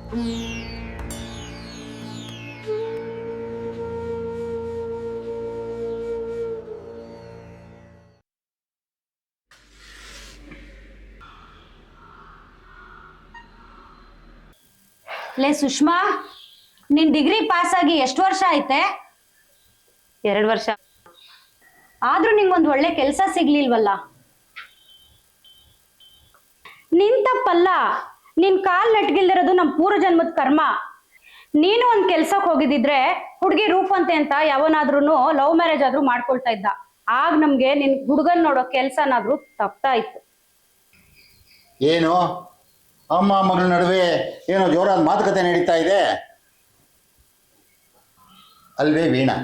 ಲೇ ಸುಷ್ಮಾ, ನಿನ್ degree pass ಆಗಿ ಎಷ್ಟು ವರ್ಷ ಐತೆ? 2 ವರ್ಷ. ಆದ್ರೂ ನಿಂಗೊಂದು ಒಳ್ಳೆ ಕೆಲಸ ಸಿಗ್ಲಿಲ್ವಲ್ಲ? ನಿನ್ ತಪ್ಪಲ್ಲ, ನಿನ್ ಕಾಲ್ ನಟ್ಗಿಲ್ದಿರೋದು ನಮ್ ಪೂರ್ವ ಜನ್ಮದ ಕರ್ಮ. ನೀನು ಒಂದ್ ಕೆಲ್ಸಕ್ಕೆ ಹೋಗಿದಿದ್ರೆ ಹುಡುಗಿ ರೂಪಂತೆ ಅಂತ ಯಾವನಾದ್ರೂ ಲವ್ ಮ್ಯಾರೇಜ್ ಆದ್ರೂ ಮಾಡ್ಕೊಳ್ತಾ ಇದ್ದ. ಆಗ ನಮ್ಗೆ ನಿನ್ ಹುಡುಗನ್ ನೋಡೋ ಕೆಲ್ಸನಾದ್ರೂ ತಪ್ತಾ ಇತ್ತು. ಏನು ಅಮ್ಮ ಮಗಳ ನಡುವೆ ಏನೋ ಜೋರಾದ ಮಾತುಕತೆ ನಡೀತಾ ಇದೆ ಅಲ್ವೇ ವೀಣಾ?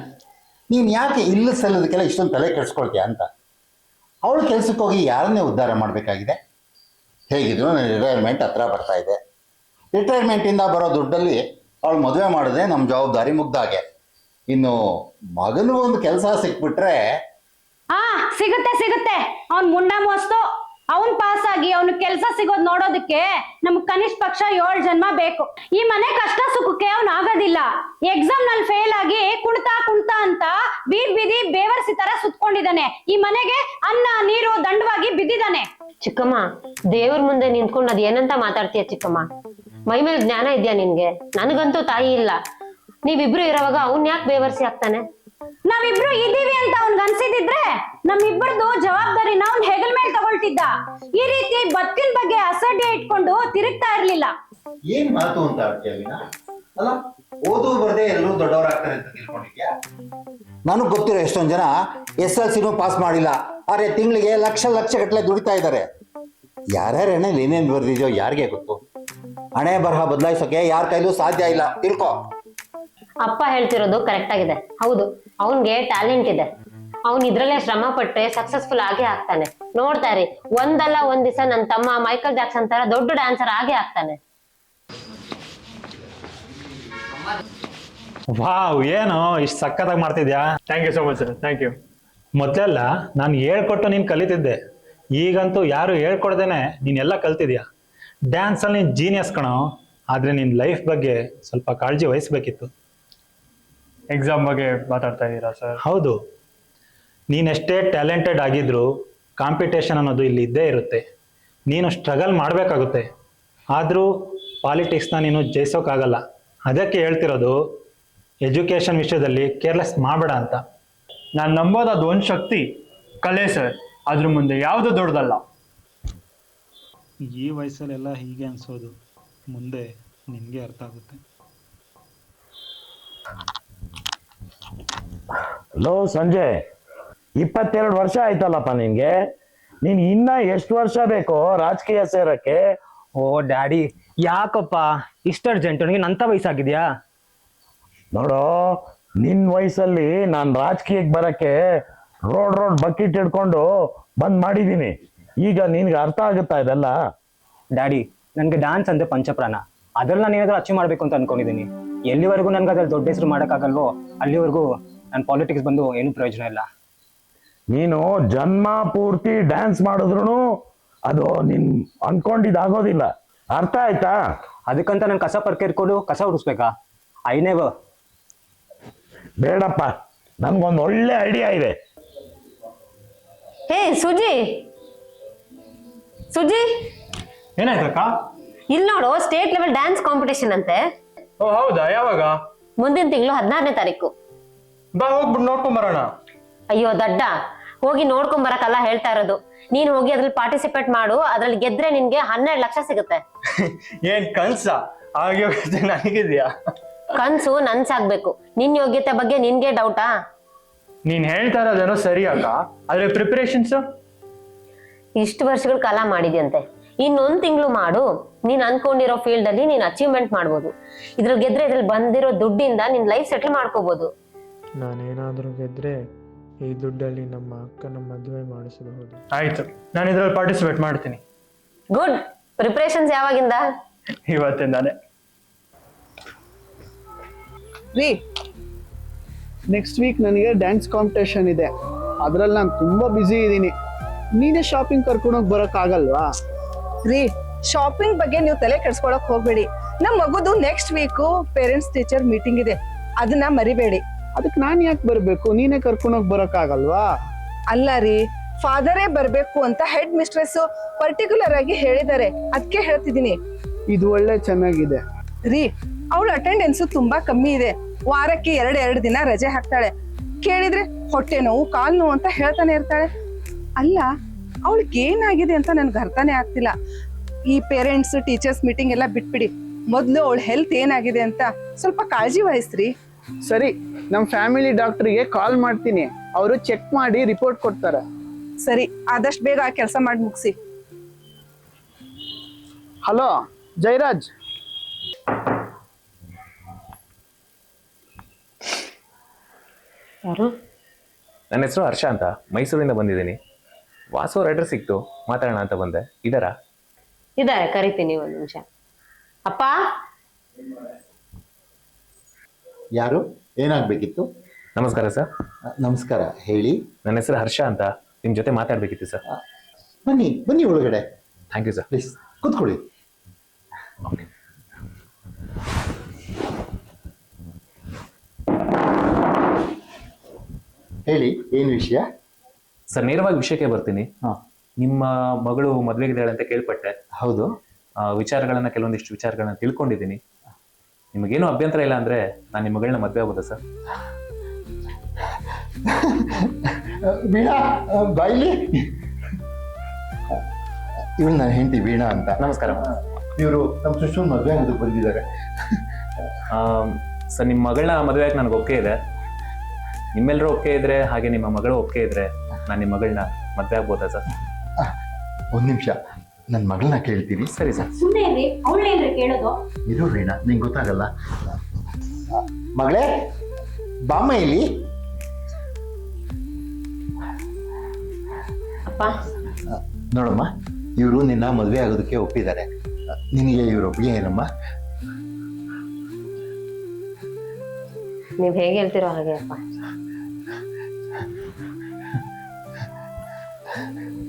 ನೀನು ಯಾಕೆ ಇಲ್ಲ ಸಲ್ಲದಕ್ಕೆಲ್ಲ ಇಷ್ಟೊಂದು ತಲೆ ಕೆಡಿಸ್ಕೊಳ್ತೀಯ ಅಂತ. ಅವಳು ಕೆಲ್ಸಕ್ಕೆ ಹೋಗಿ ಯಾರನ್ನೇ ಉದ್ಧಾರ ಮಾಡಬೇಕಾಗಿದೆ? ಹೇಗಿದ್ರು ನನ್ನ ರಿಟೈರ್ಮೆಂಟ್ ಹತ್ರ ಬರ್ತಾ ಇದೆ. ರಿಟೈರ್ಮೆಂಟಿಂದ ಬರೋ ದುಡ್ಡಲ್ಲಿ ಅವಳು ಮದುವೆ ಮಾಡಿದ್ರೆ ನಮ್ಮ ಜವಾಬ್ದಾರಿ ಮುಗ್ದಾಗೆ. ಇನ್ನು ಮಗನಿಗೆ ಒಂದು ಕೆಲಸ ಸಿಕ್ಬಿಟ್ರೆ ಸಿಗುತ್ತೆ. ಅವ್ನ್ ಮುಂಡ ಮೋಸ್ತು. ಅವನ್ ಪಾಸ್ ಆಗಿ ಅವ್ನ ಕೆಲ್ಸ ಸಿಗೋದ್ ನೋಡೋದಕ್ಕೆ ನಮ್ಗ್ ಕನಿಷ್ಠ ಪಕ್ಷ 7 ಜನ್ಮ ಬೇಕು. ಈ ಮನೆ ಕಷ್ಟ ಸುಖಕ್ಕೆ ಅವ್ನ್ ಆಗೋದಿಲ್ಲ. ಎಕ್ಸಾಮ್ ನಲ್ಲಿ ಫೇಲ್ ಆಗಿ ಕುಣ್ತಾ ಅಂತ ಬೀದಿ ಬೇವರ್ಸಿ ತರ ಸುತ್ಕೊಂಡಿದ್ದಾನೆ. ಈ ಮನೆಗೆ ಅನ್ನ ನೀರು ದಂಡವಾಗಿ ಬಿದ್ದಿದ್ದಾನೆ. ಚಿಕ್ಕಮ್ಮ, ದೇವ್ರ ಮುಂದೆ ನಿಂತ್ಕೊಂಡು ಅದ್ ಏನಂತ ಮಾತಾಡ್ತೀಯ ಚಿಕ್ಕಮ್ಮ? ಮೈ ಮೇಲೆ ಜ್ಞಾನ ಇದ್ಯಾ ನಿನ್ಗೆ? ನನಗಂತೂ ತಾಯಿ ಇಲ್ಲ. ನೀವಿಬ್ರು ಇರೋವಾಗ ಅವ್ನ್ ಯಾಕೆ ಬೇವರ್ಸಿ ಆಗ್ತಾನೆ? ನಾವಿಬ್ರು ಇದೀವಿ ಅಂತ ಅವ್ನ್ಗ ಅನ್ಸಿದಿದ್ರೆ ನಮ್ಮಿಬ್ಬರದು ಜವಾಬ್ದಾರಿನ ಅವ್ನ್ ಹೆಗಲ್ ಮೇಲೆ ತಗೊಳ್ತಿದ್ದ. ಈ ರೀತಿ ಬದುಕಿನ ಬಗ್ಗೆ ಅಸಡ್ಡೆ ಇಟ್ಕೊಂಡು ತಿರುಗ್ತಾ ಇರ್ಲಿಲ್ಲ. ಏನ್ ಮಾತು ಅಂತ ಆಡ್ತೀಯ? ಅಲ್ಲ, ಓದು ಬರದೆ ಎಲ್ಲರೂ ದೊಡ್ಡವರಾಗ್ತಾರೆ ಅಂತ ತಿಳ್ಕೊಂಡಿದ್ಯಾ? ನನಗ್ ಗೊತ್ತಿರೋ ಎಷ್ಟೊಂದ್ ಜನ SLCನೂ ಪಾಸ್ ಮಾಡಿಲ್ಲ, ಆದ್ರೆ ತಿಂಗಳಿಗೆ ಲಕ್ಷ ಗಟ್ಟಲೆ ದುಡಿತಾ ಇದ್ದಾರೆ. ಯಾರ್ಯಾರ ಹಣೆಯಲ್ಲಿ ಏನೇನ್ ಬರ್ದಿದ್ಯೋ ಯಾರಿಗೆ ಗೊತ್ತು? ಹಣೆ ಬರಹ ಬದಲಾಯಿಸೋಕೆ ಯಾರ ಕೈಲೂ ಸಾಧ್ಯ ಇಲ್ಲ, ತಿಳ್ಕೊ. ಅಪ್ಪ ಹೇಳ್ತಿರೋದು ಕರೆಕ್ಟ್ ಆಗಿದೆ. ಹೌದು, ಅವನ್ಗೆ ಟ್ಯಾಲೆಂಟ್ ಇದೆ. ಅವ್ನ್ ಇದ್ರಲ್ಲೇ ಶ್ರಮ ಪಟ್ಟರೆ ಸಕ್ಸಸ್ಫುಲ್ ಆಗೇ ಆಗ್ತಾನೆ. ನೋಡ್ತಾ ಇರಿ, ಒಂದಲ್ಲ ಒಂದ್ ದಿವಸ ನನ್ನ ತಮ್ಮ ಮೈಕಲ್ ಜಾಕ್ಸನ್ ತರ ದೊಡ್ಡ ಡ್ಯಾನ್ಸರ್ ಆಗೇ ಆಗ್ತಾನೆ. ವಾವ್, ಏನು ಇಷ್ಟು ಸಕ್ಕತ್ತಾಗಿ ಮಾಡ್ತಿದ್ಯಾ? Thank you so much sir, thank you. ಮೊದಲೆಲ್ಲ ನಾನು ಹೇಳ್ಕೊಟ್ಟು ನೀನು ಕಲಿತಿದ್ದೆ. ಈಗಂತೂ ಯಾರು ಹೇಳ್ಕೊಡ್ದೇನೆ ನೀನೆಲ್ಲ ಕಲ್ತಿದ್ಯಾ. ಡ್ಯಾನ್ಸಲ್ಲಿ ನೀನು ಜೀನಿಯಸ್ ಕಣೋ. ಆದರೆ ನಿನ್ನ ಲೈಫ್ ಬಗ್ಗೆ ಸ್ವಲ್ಪ ಕಾಳಜಿ ವಹಿಸ್ಬೇಕಿತ್ತು. ಎಕ್ಸಾಮ್ ಬಗ್ಗೆ ಮಾತಾಡ್ತಾ ಇದ್ದೀರಾ ಸರ್? ಹೌದು, ನೀನೆಷ್ಟೇ ಟ್ಯಾಲೆಂಟೆಡ್ ಆಗಿದ್ರು ಕಾಂಪಿಟೇಷನ್ ಅನ್ನೋದು ಇಲ್ಲಿ ಇದ್ದೇ ಇರುತ್ತೆ. ನೀನು ಸ್ಟ್ರಗಲ್ ಮಾಡಬೇಕಾಗುತ್ತೆ. ಆದರೂ ಪಾಲಿಟಿಕ್ಸ್ನ ನೀನು ಜಯಿಸೋಕ್ಕಾಗಲ್ಲ. ಅದಕ್ಕೆ ಹೇಳ್ತಿರೋದು, ಎಜುಕೇಷನ್ ವಿಷಯದಲ್ಲಿ ಕೇರ್ಲೆಸ್ ಮಾಡಬೇಡ ಅಂತ. ನಾನು ನಂಬೋದು ಅದು ಒಂದು ಶಕ್ತಿ, ಕಲೆ ಸರ್. ಅದ್ರ ಮುಂದೆ ಯಾವುದು ದೊಡ್ಡದಲ್ಲ. ಈ ವಯಸ್ಸಲ್ಲೆಲ್ಲ ಹೀಗೆ ಅನ್ಸೋದು, ಮುಂದೆ ನಿನಗೆ ಅರ್ಥ ಆಗುತ್ತೆ. ಹಲೋ ಸಂಜಯ್, 22 ವರ್ಷ ಆಯ್ತಲ್ಲಪ್ಪ ನಿನ್ಗೆ. ನೀನ್ ಇನ್ನ ಎಷ್ಟು ವರ್ಷ ಬೇಕೋ ರಾಜಕೀಯ ಸೇರಕ್ಕೆ? ಓ ಡ್ಯಾಡಿ, ಯಾಕಪ್ಪ ಇಷ್ಟ ಅರ್ಜೆಂಟ್? ನಿನಗೆ ನಂತ ವಯಸ್ಸಾಗಿದ್ಯಾ? ನೋಡೋ, ನಿನ್ ವಯಸ್ಸಲ್ಲಿ ನಾನ್ ರಾಜಕೀಯಕ್ಕೆ ಬರಕ್ಕೆ ರೋಡ್ ಬಕೆಟ್ ಹಿಡ್ಕೊಂಡು ಬಂದ್ ಮಾಡಿದೀನಿ. ಈಗ ನಿನ್ಗೆ ಅರ್ಥ ಆಗುತ್ತಾ ಇದೆಲ್ಲ? ಡ್ಯಾಡಿ, ನನ್ಗೆ ಡ್ಯಾನ್ಸ್ ಅಂದ್ರೆ ಪಂಚಪ್ರಾಣ. ಅದ್ರಲ್ಲಿ ನಾನು ಏನಾದ್ರೂ ಅಚೀವ್ ಮಾಡ್ಬೇಕು ಅಂತ ಅನ್ಕೊಂಡಿದ್ದೀನಿ. ಎಲ್ಲಿವರೆಗೂ ನನ್ಗೆ ಅದ್ರಲ್ಲಿ ದೊಡ್ಡ ಹೆಸರು ಮಾಡೋಕ್ಕಾಗಲ್ವೋ ಅಲ್ಲಿವರೆಗೂ ನಾನು ಪಾಲಿಟಿಕ್ಸ್ ಬಂದು ಏನು ಪ್ರಯೋಜನ ಇಲ್ಲ. ನೀನು ಜನ್ಮ ಪೂರ್ತಿ ಡ್ಯಾನ್ಸ್ ಮಾಡಿದ್ರು ಅದು ನಿನ್ ಅನ್ಕೊಂಡಿದ್ದಾಗೋದಿಲ್ಲ. ಅರ್ಥ ಆಯ್ತಾ? ಅದಕ್ಕಂತ ನಾನು ಕಸ ಪರ್ಕೆ ಇಟ್ಕೊಂಡು ಕಸ ಹುಡಿಸ್ಬೇಕಾ? I never. ಬೇಡಪ್ಪ, ನನ್ಗೊಂದು ಒಳ್ಳೆ ಐಡಿಯಾ ಇದೆ. ಹೇ ಸುಜಿ, ಏನಾಯ್ತಕ್ಕ? ಇಲ್ಲಿ ನೋಡು, ಸ್ಟೇಟ್ ಲೆವೆಲ್ ಡ್ಯಾನ್ಸ್ ಕಾಂಪಿಟೇಷನ್ ಅಂತೆ. ಓ ಹೌದಾ? ಯಾವಾಗ? ಮುಂದಿನ ತಿಂಗಳು 16ನೇ ತಾರೀಕು. ಬಾ, ಹೋಗ್ಬಿಟ್ಟು ನೋಡ್ಕೊಂಡ್ ಬರೋಣ. ಅಯ್ಯೋ ದಡ್ಡ, ಹೋಗಿ ನೋಡ್ಕೊಂಡ್ ಬರಕಲ್ಲ ಹೇಳ್ತಾ ಇರೋದು. ನೀನ್ ಹೋಗಿ ಅದ್ರಲ್ಲಿ ಪಾರ್ಟಿಸಿಪೇಟ್ ಮಾಡು. ಅದ್ರಲ್ಲಿ ಗೆದ್ರೆ ನಿನ್ಗೆ 12 ಲಕ್ಷ ಸಿಗುತ್ತೆ. ಏನ್ ಕನ್ಸ? ಯೋಗ್ಯತೆ ನನಗಿದ್ಯಾ? ಕನ್ಸು ನನ್ಸಾಗ್ಬೇಕು. ನಿನ್ ಯೋಗ್ಯತೆ ಬಗ್ಗೆ ನಿನ್ಗೆ ಡೌಟಾ? ನೀನ್ ಹೇಳ್ತಾ ಇರೋದೇನೋ ಸರಿ ಅಕ್ಕ, ಆದ್ರೆ ಪ್ರಿಪರೇಷನ್ಸ್ ಇಷ್ಟು ವರ್ಷಗಳ ಕಾಲ ಮಾಡಿದ್ಯಂತೆ. ಇನ್ನೊಂದ್ ತಿಂಗಳು ಮಾಡು. ನೀನ್ ಅನ್ಕೊಂಡಿರೋ ಫೀಲ್ಡ್ ಅಲ್ಲಿ ನೀನ್ ಅಚೀವ್ಮೆಂಟ್ ಮಾಡ್ಬೋದು. ಇದ್ರಲ್ಲಿ ಗೆದ್ರೆ ಇದ್ರಲ್ಲಿ ಬಂದಿರೋ ದುಡ್ಡಿಂದ ನಿನ್ ಲೈಫ್ ಸೆಟಲ್ ಮಾಡ್ಕೋಬಹುದು. ನಾನೇನಾದ್ರೂ ಗೆದ್ರೆ ಈ ದುಡ್ಡಲ್ಲಿ ನಮ್ಮ ಅಕ್ಕನ ಮದುವೆ ಮಾಡಿಸಬಹುದು. ಆಯ್ತು, ನಾನು ಇದ್ರಲ್ಲಿ ಪಾರ್ಟಿಸಿಪೇಟ್ ಮಾಡ್ತೀನಿ. ಗುಡ್. ಪ್ರಿಪರೇಷನ್ಸ್ ಯಾವಾಗಿಂದ? ಇವತ್ತಿಂದಾನೆ. ರೀ, ನೆಕ್ಸ್ಟ್ ವೀಕ್ ನನಗೆ ಡ್ಯಾನ್ಸ್ ಕಾಂಪಿಟೇಷನ್ ಇದೆ. ಅದ್ರಲ್ಲಿ ನಾನು ತುಂಬಾ ಬ್ಯುಸಿ ಇದ್ದೀನಿ. ನೀನೇ ಶಾಪಿಂಗ್ ಕರ್ಕೊಂಡೋಗಿ ಬರೋಕ್ಕಾಗಲ್ವಾ? ರೀ, ಶಾಪಿಂಗ್ ಬಗ್ಗೆ ನೀವು ತಲೆ ಕೆಡ್ಸ್ಕೊಳಕ್ ಹೋಗ್ಬೇಡಿ. ನಮ್ ಮಗುದು next week parents teacher meeting ಇದೆ, ಅದನ್ನ ಮರಿಬೇಡಿ. ಅದಕ್ಕೆ ನಾನ್ ಯಾಕೆ ಬರ್ಬೇಕು? ನೀನೇ ಕರ್ಕೊಂಡೋಗಿ ಬರೋಕ್ಕಾಗಲ್ವಾ? ಅಲ್ಲ ರೀ, ಫಾದರೇ ಬರ್ಬೇಕು ಅಂತ ಹೆಡ್ ಮಿಸ್ಟ್ರೆಸ್ ಪರ್ಟಿಕ್ಯುಲರ್ ಆಗಿ ಹೇಳಿದ್ದಾರೆ, ಅದಕ್ಕೆ ಹೇಳ್ತಿದೀನಿ. ಇದು ಒಳ್ಳೆ ಚೆನ್ನಾಗಿದೆ ರೀ. ಅವಳ ಅಟೆಂಡೆನ್ಸ್ ತುಂಬಾ ಕಮ್ಮಿ ಇದೆ, ವಾರಕ್ಕೆ 2 ದಿನ ರಜೆ ಹಾಕ್ತಾಳೆ. ಕೇಳಿದ್ರೆ ಹೊಟ್ಟೆ ನೋವು, ಕಾಲ್ ನೋವು ಅಂತ ಹೇಳ್ತಾನೆ ಇರ್ತಾಳೆ. ಅಲ್ಲ, ಅವಳಿಗೆ ಏನಾಗಿದೆ ಅಂತ ನನ್ಗೆ ಅರ್ಥನೇ ಆಗ್ತಿಲ್ಲ. ಈ ಪೇರೆಂಟ್ಸ್ ಟೀಚರ್ಸ್ ಮೀಟಿಂಗ್ ಎಲ್ಲ ಬಿಟ್ಬಿಡಿ, ಮೊದ್ಲು ಅವಳ ಹೆಲ್ತ್ ಏನಾಗಿದೆ ಅಂತ ಸ್ವಲ್ಪ ಕಾಳಜಿ ವಹಿಸ್ರಿ. ಸರಿ, ನಮ್ ಫ್ಯಾಮಿಲಿ ಡಾಕ್ಟರ್ಗೆ ಕಾಲ್ ಮಾಡ್ತೀನಿ, ಅವರು ಚೆಕ್ ಮಾಡಿ ರಿಪೋರ್ಟ್ ಕೊಡ್ತಾರೆ. ಸರಿ, ಆದಷ್ಟು ಬೇಗ ಆ ಕೆಲಸ ಮಾಡಿ ಮುಗಿಸಿ. ಹಲೋ ಜಯರಾಜ್. ಯಾರು? ನನ್ನ ಹೆಸರು ಹರ್ಷ ಅಂತ, ಮೈಸೂರಿಂದ ಬಂದಿದ್ದೀನಿ. ವಾಸು ಅವ್ರ ಅಡ್ರೆಸ್ ಸಿಕ್ತು, ಮಾತಾಡೋಣ ಅಂತ ಬಂದೆ. ಇದಾರಾ? ಇದಾರೆ, ಕರಿತೀನಿ, ಒಂದು ನಿಮಿಷ. ಅಪ್ಪ. ಯಾರು? ಏನಾಗಬೇಕಿತ್ತು? ನಮಸ್ಕಾರ ಸರ್. ನಮಸ್ಕಾರ, ಹೇಳಿ. ನನ್ನ ಹೆಸರು ಹರ್ಷ ಅಂತ, ನಿಮ್ಮ ಜೊತೆ ಮಾತಾಡಬೇಕಿತ್ತು ಸರ್. ಬನ್ನಿ ಬನ್ನಿ ಒಳಗಡೆ. Thank you sir. ಪ್ಲೀಸ್ ಕೂತ್ಕೊಳ್ಳಿ. ಓಕೆ. ಹೇಳಿ, ಏನು ವಿಷಯ? ಸರ್, ನೇರವಾಗಿ ವಿಷಯಕ್ಕೆ ಬರ್ತೀನಿ. ಹಾಂ. ನಿಮ್ಮ ಮಗಳು ಮದುವೆಗಿದ್ದಾಳೆ ಅಂತ ಕೇಳ್ಪಟ್ಟೆ. ಹೌದು. ಕೆಲವೊಂದಿಷ್ಟು ವಿಚಾರಗಳನ್ನ ತಿಳ್ಕೊಂಡಿದ್ದೀನಿ. ನಿಮಗೇನು ಅಭ್ಯಂತರ ಇಲ್ಲ ಅಂದ್ರೆ ನಾನು ನಿಮ್ಮ ಮಗಳನ್ನ ಮದುವೆ ಆಗ್ಬೋದಾ ಸರ್? ವೀಣಾ, ಬಾಯ್ಲಿ. ಇವಳು ನನ್ನ ಹೆಂಡತಿ ವೀಣಾ ಅಂತ. ನಮಸ್ಕಾರ. ಇವರು ನಮ್ಮ ಸುಶ್ರೂನ್ ಮದುವೆ ಆಗೋದಕ್ಕೆ ಬಂದಿದ್ದಾರೆ. ಸರ್, ನಿಮ್ಮ ಮಗಳನ್ನ ಮದುವೆ ಆಗಿ ನನಗೆ ಒಪ್ಪಿಗೆ ಇದೆ. ನಿಮ್ಮೆಲ್ಲರೂ ಒಪ್ಪಿಗೆ ಇದ್ರೆ, ಹಾಗೆ ನಿಮ್ಮ ಮಗಳು ಒಪ್ಪಿಗೆ ಇದ್ರೆ, ನಾನು ನಿಮ್ಮ ಮಗಳನ್ನ ಮದುವೆ ಆಗ್ಬೋದಾ ಸರ್? ಒಂದು ನಿಮಿಷ, ನನ್ನ ಮಗಳನ್ನ ಕೇಳ್ತೀನಿ. ಸರಿ ಸರ್. ಸುಮ್ಮನೆ ಇರ್ರಿ, ಅವಳೇನ್ರಿ ಕೇಳೋದು? ಇರು ವೀಣಾ, ನಿಂಗೆ ಗೊತ್ತಾಗಲ್ಲ. ಮಗಳೇ, ಬಾಮ್ಮ ಇಲ್ಲಿ. ಅಪ್ಪ. ನೋಡಮ್ಮ, ಇವರು ನಿನ್ನ ಮದುವೆ ಆಗೋದಕ್ಕೆ ಒಪ್ಪಿದ್ದಾರೆ. ನಿನಗೆ ಇವರು ಒಪ್ಪಿಗೆ ಏನಮ್ಮ? ನೀವ್ ಹೇಗೆ ಹೇಳ್ತಿರೋ ಹಾಗೆ ಅಪ್ಪ.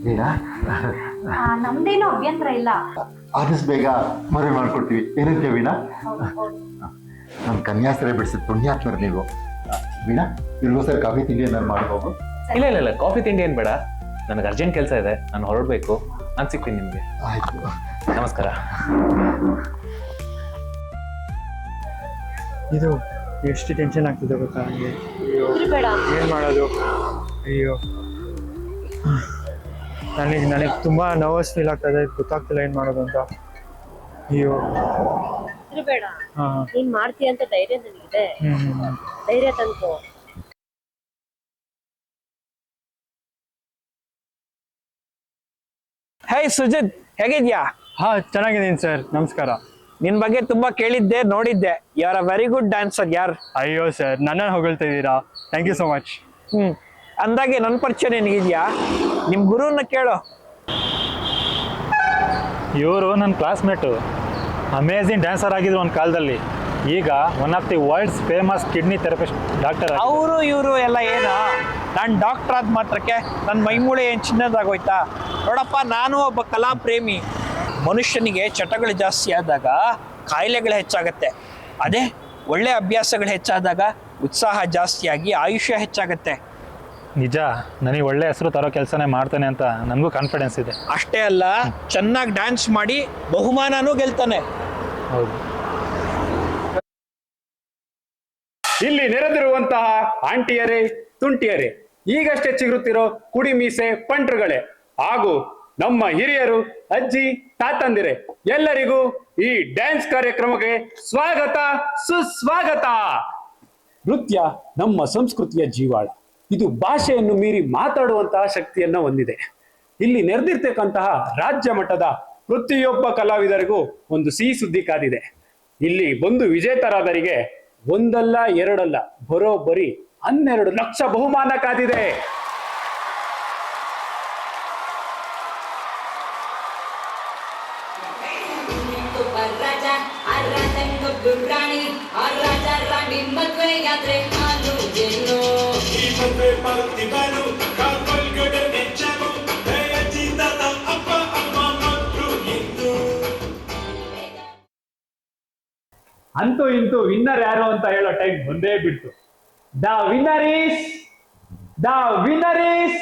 ವೀಣಾ, ನಮ್ದೇನು ಅಭ್ಯಂತರ ಇಲ್ಲ. ಆದಷ್ಟು ಬೇಗ ಮದುವೆ ಮಾಡ್ಕೊಡ್ತೀವಿ. ಏನಂತೀಯ ವೀಣಾ? ನಮ್ಮ ಕನ್ಯಾಸ್ತ್ರೀ ಬಿಡಿಸಿದ ಪುಣ್ಯಾತ್ಮರು ನೀವು. ವೀಣಾ, ಇವ್ರಿಗೋಸ್ಕರ ಕಾಫಿ ತಿಂಡಿ ಏನಾದ್ರು ಮಾಡ್ಬೋದು? ಇಲ್ಲ ಇಲ್ಲ ಇಲ್ಲ, ಕಾಫಿ ತಿಂಡಿ ಏನು ಬೇಡ. ನನಗೆ ಅರ್ಜೆಂಟ್ ಕೆಲಸ ಇದೆ, ನಾನು ಹೊರಡಬೇಕು. ನಾನು ಸಿಗ್ತೀನಿ ನಿಮಗೆ. ಆಯ್ತು, ನಮಸ್ಕಾರ. ಇದು ಎಷ್ಟು ಟೆನ್ಷನ್ ಆಗ್ತಿದೆ ಗೊತ್ತಾ ನನಗೆ. ಬೇಡ. ಏನು ಮಾಡೋದು? ಅಯ್ಯೋ, ನನಗೆ ತುಂಬ ನರ್ವಸ್ ಫೀಲ್ ಆಗ್ತದೆ, ಗೊತ್ತಾಗ್ತಿಲ್ಲ ಏನು ಮಾಡೋದು ಅಂತ. ಅಯ್ಯೋ. ಬೇಡ. ಹಾಂ. ನೀನ್ ಮಾಡ್ತೀಯ ಅಂತ ಧೈರ್ಯ ನನಗಿದೆ. ಧೈರ್ಯ ತಂದ್ಕೋ. ಹೇ ಸುಜಿತ್, ಹೇಗಿದ್ಯಾ? ಹಾ, ಚೆನ್ನಾಗಿದ್ದೀನಿ ಸರ್. ನಮಸ್ಕಾರ. ನಿನ್ ಬಗ್ಗೆ ತುಂಬಾ ಕೇಳಿದ್ದೆ, ನೋಡಿದ್ದೆ. You are a very good dancer ಯಾರ್. ಅಯ್ಯೋ ಸರ್, ನನ್ನನ್ನು ಹೊಗಳ್ತಾ ಇದ್ದೀರಾ? Thank you so much. ಅಂದಾಗೆ ನನ್ನ ಪರಿಚಯ ನಿನಗಿದ್ಯಾ? ನಿಮ್ ಗುರುನ ಕೇಳೋ. ಇವರು ನನ್ನ ಕ್ಲಾಸ್ಮೇಟು, ಅಮೇಝಿಂಗ್ ಡ್ಯಾನ್ಸರ್ ಆಗಿದ್ರು ಒಂದು ಕಾಲದಲ್ಲಿ. ಈಗ one of the world's famous kidney therapist doctor. ಅವರು ಇವರು ಎಲ್ಲ ಏನು? ನಾನು ಡಾಕ್ಟರ್ ಆದ ಮಾತ್ರಕ್ಕೆ ನನ್ನ ಮೈಮೂಳೆ ಏನು ಚಿನ್ನದಾಗೋಯ್ತಾ? ನೋಡಪ್ಪ, ನಾನು ಒಬ್ಬ ಕಲಾ ಪ್ರೇಮಿ. ಮನುಷ್ಯನಿಗೆ ಚಟಗಳು ಜಾಸ್ತಿ ಆದಾಗ ಕಾಯಿಲೆಗಳು ಹೆಚ್ಚಾಗತ್ತೆ. ಅದೇ ಒಳ್ಳೆ ಅಭ್ಯಾಸಗಳು ಹೆಚ್ಚಾದಾಗ ಉತ್ಸಾಹ ಜಾಸ್ತಿಯಾಗಿ ಆಯುಷ್ಯ ಹೆಚ್ಚಾಗತ್ತೆ. ನಿಜ, ನನಗೆ ಒಳ್ಳೆ ಹೆಸರು ತರೋ ಕೆಲಸನೇ ಮಾಡ್ತಾನೆ ಅಂತ ನನಗೂ ಕಾನ್ಫಿಡೆನ್ಸ್ ಇದೆ. ಅಷ್ಟೇ ಅಲ್ಲ, ಚೆನ್ನಾಗಿ ಡ್ಯಾನ್ಸ್ ಮಾಡಿ ಬಹುಮಾನನೂ ಗೆಲ್ತಾನೆ. ಹೌದು. ಇಲ್ಲಿ ನೆರೆದಿರುವಂತಹ ಆಂಟಿಯರೇ, ತುಂಟಿಯರೇ, ಈಗಷ್ಟೇ ಚಿಗುರುತ್ತಿರೋ ಕುಡಿ ಮೀಸೆ ಪಂಟ್ರುಗಳೇ, ಹಾಗೂ ನಮ್ಮ ಹಿರಿಯರು, ಅಜ್ಜಿ, ತಾತಂದಿರೆ, ಎಲ್ಲರಿಗೂ ಈ ಡ್ಯಾನ್ಸ್ ಕಾರ್ಯಕ್ರಮಕ್ಕೆ ಸ್ವಾಗತ, ಸುಸ್ವಾಗತ. ನೃತ್ಯ ನಮ್ಮ ಸಂಸ್ಕೃತಿಯ ಜೀವಾಳ. ಇದು ಭಾಷೆಯನ್ನು ಮೀರಿ ಮಾತಾಡುವಂತಹ ಶಕ್ತಿಯನ್ನ ಹೊಂದಿದೆ. ಇಲ್ಲಿ ನೆರೆದಿರ್ತಕ್ಕಂತಹ ರಾಜ್ಯ ಮಟ್ಟದ ಪ್ರತಿಯೊಬ್ಬ ಕಲಾವಿದರಿಗೂ ಒಂದು ಸಿಹಿ ಸುದ್ದಿ ಕಾದಿದೆ. ಇಲ್ಲಿ ಬಂದು ವಿಜೇತರಾದರಿಗೆ ಒಂದಲ್ಲ ಎರಡಲ್ಲ, ಬರೋಬ್ಬರಿ 12 ಲಕ್ಷ ಬಹುಮಾನ ಕಾದಿದೆ. ಅಂತೂ ಇಂತೂ ವಿನ್ನರ್ ಯಾರು ಅಂತ ಹೇಳೋ ಟೈಮ್ ಬಂದೇ ಬಿಡ್ತು. The winner is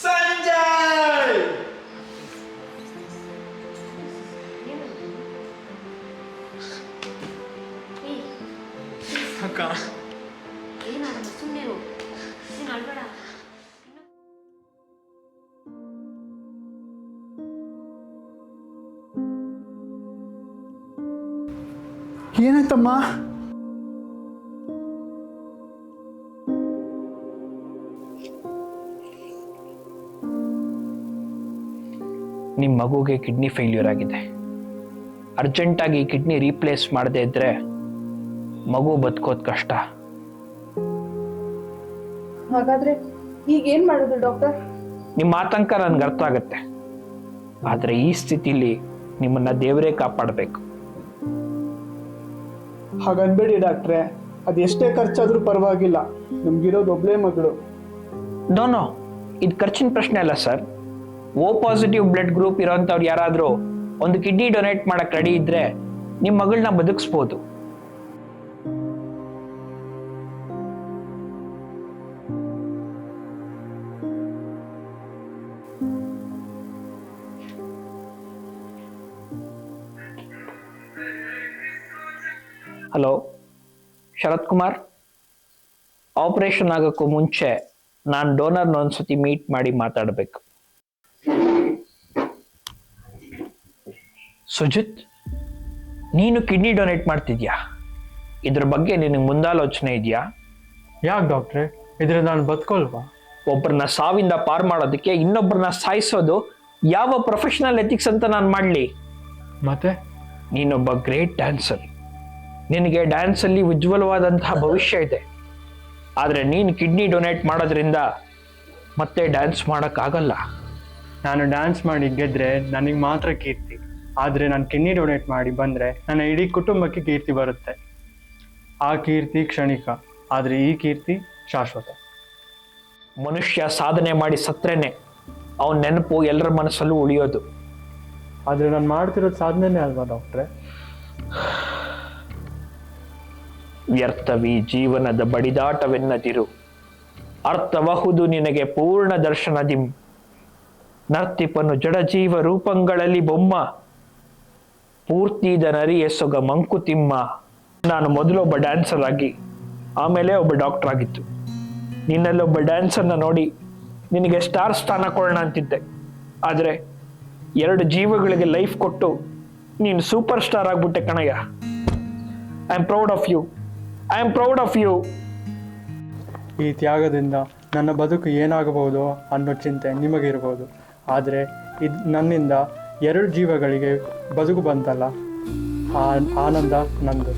Sanjay. ಅಕ್ಕ ಏನಾಯ್ತಮ್ಮ? ನಿಮ್ಮ ಮಗುಗೆ ಕಿಡ್ನಿ ಫೇಲ್ಯೂರ್ ಆಗಿದೆ. ಅರ್ಜೆಂಟಾಗಿ ಕಿಡ್ನಿ ರೀಪ್ಲೇಸ್ ಮಾಡದೇ ಇದ್ರೆ ಮಗು ಬದುಕೋದು ಕಷ್ಟ. ಹಾಗಾದ್ರೆ ಈಗ ಏನ್ ಮಾಡೋದು ಡಾಕ್ಟರ್? ನಿಮ್ಮ ಆತಂಕ ನನ್ಗೆ ಅರ್ಥ ಆಗುತ್ತೆ, ಆದ್ರೆ ಈ ಸ್ಥಿತಿಲಿ ನಿಮ್ಮನ್ನ ದೇವರೇ ಕಾಪಾಡಬೇಕು. ಹಾಗನ್ಬೇಡಿ ಡಾಕ್ಟ್ರೆ, ಅದು ಎಷ್ಟೇ ಖರ್ಚಾದ್ರೂ ಪರವಾಗಿಲ್ಲ, ನಮ್ಗಿರೋದು ಒಬ್ಳೇ ಮಗಳು. ನೋ, ಇದು ಖರ್ಚಿನ ಪ್ರಶ್ನೆ ಅಲ್ಲ sir. O positive blood group ಇರೋಂಥವ್ರು ಯಾರಾದರೂ ಒಂದು ಕಿಡ್ನಿ ಡೊನೇಟ್ ಮಾಡಕ್ ರೆಡಿ ಇದ್ರೆ ನಿಮ್ಮ ಮಗಳನ್ನ ಬದುಕಿಸ್ಬೋದು. ಹಲೋ ಶರತ್ ಕುಮಾರ್, ಆಪರೇಷನ್ ಆಗೋಕ್ಕೂ ಮುಂಚೆ ನಾನು ಡೋನರ್ನ ಒಂದ್ಸತಿ ಮೀಟ್ ಮಾಡಿ ಮಾತಾಡಬೇಕು. ಸುಜಿತ್, ನೀನು ಕಿಡ್ನಿ ಡೊನೇಟ್ ಮಾಡ್ತಿದ್ಯಾ? ಇದ್ರ ಬಗ್ಗೆ ನಿನಗೆ ಮುಂದಾಲೋಚನೆ ಇದೆಯಾ? ಯಾಕೆ ಡಾಕ್ಟ್ರೆ, ಇದ್ರಿಂದ ನಾನು ಬದುಕೋಲ್ವಾ? ಒಬ್ಬರನ್ನ ಸಾವಿಂದ ಪಾರು ಮಾಡೋದಕ್ಕೆ ಇನ್ನೊಬ್ಬರನ್ನ ಸಾಯಿಸೋದು ಯಾವ ಪ್ರೊಫೆಷನಲ್ ಎಥಿಕ್ಸ್ ಅಂತ ನಾನು ಮಾಡಲಿ? ಮತ್ತೆ ನೀನೊಬ್ಬ ಗ್ರೇಟ್ ಡ್ಯಾನ್ಸರ್, ನಿನಗೆ ಡ್ಯಾನ್ಸಲ್ಲಿ ಉಜ್ವಲವಾದಂತಹ ಭವಿಷ್ಯ ಇದೆ. ಆದರೆ ನೀನು ಕಿಡ್ನಿ ಡೊನೇಟ್ ಮಾಡೋದ್ರಿಂದ ಮತ್ತೆ ಡ್ಯಾನ್ಸ್ ಮಾಡೋಕ್ಕಾಗಲ್ಲ. ನಾನು ಡ್ಯಾನ್ಸ್ ಮಾಡಿ ಗೆದ್ರೆ ನನಗೆ ಮಾತ್ರ ಕೀರ್ತಿ, ಆದರೆ ನಾನು ಕಿಡ್ನಿ ಡೊನೇಟ್ ಮಾಡಿ ಬಂದರೆ ನನ್ನ ಇಡೀ ಕುಟುಂಬಕ್ಕೆ ಕೀರ್ತಿ ಬರುತ್ತೆ. ಆ ಕೀರ್ತಿ ಕ್ಷಣಿಕ, ಆದರೆ ಈ ಕೀರ್ತಿ ಶಾಶ್ವತ. ಮನುಷ್ಯ ಸಾಧನೆ ಮಾಡಿ ಸತ್ರೇನೆ ಅವನ ನೆನಪು ಎಲ್ಲರ ಮನಸ್ಸಲ್ಲೂ ಉಳಿಯೋದು. ಆದರೆ ನಾನು ಮಾಡ್ತಿರೋದು ಸಾಧನೆನೇ ಅಲ್ವಾ ಡಾಕ್ಟ್ರೆ? ವ್ಯರ್ಥವಿ ಜೀವನದ ಬಡಿದಾಟವೆನ್ನದಿರು, ಅರ್ಥಬಹುದು ನಿನಗೆ ಪೂರ್ಣ ದರ್ಶನದಿಂ. ನರ್ತಿಪನು ಜಡಜೀವ ರೂಪಗಳಲ್ಲಿ ಬೊಮ್ಮ, ಪೂರ್ತಿದ ನರಿಯ ಸೊಗ ಮಂಕುತಿಮ್ಮ. ನಾನು ಮೊದಲೊಬ್ಬ ಡ್ಯಾನ್ಸರ್ ಆಗಿ ಆಮೇಲೆ ಒಬ್ಬ ಡಾಕ್ಟರ್ ಆಗಿತ್ತು. ನಿನ್ನಲ್ಲೊಬ್ಬ ಡ್ಯಾನ್ಸರ್ನ ನೋಡಿ ನಿನಗೆ ಸ್ಟಾರ್ ಸ್ಥಾನ ಕೊಡೋಣ ಅಂತಿದ್ದೆ, ಆದರೆ 2 ಜೀವಗಳಿಗೆ ಲೈಫ್ ಕೊಟ್ಟು ನೀನು ಸೂಪರ್ ಸ್ಟಾರ್ ಆಗ್ಬಿಟ್ಟೆ ಕಣಯ್ಯ. I am proud of you, I am proud of you. ಈ ತ್ಯಾಗದಿಂದ ನನ್ನ ಬದುಕು ಏನಾಗಬಹುದು ಅನ್ನೋ ಚಿಂತೆ ನಿಮಗಿರ್ಬೋದು, ಆದರೆ ಇದು ನನ್ನಿಂದ 2 ಜೀವಗಳಿಗೆ ಬದುಕು ಬಂತಲ್ಲ, ಆ ಆನಂದ ನಂದು.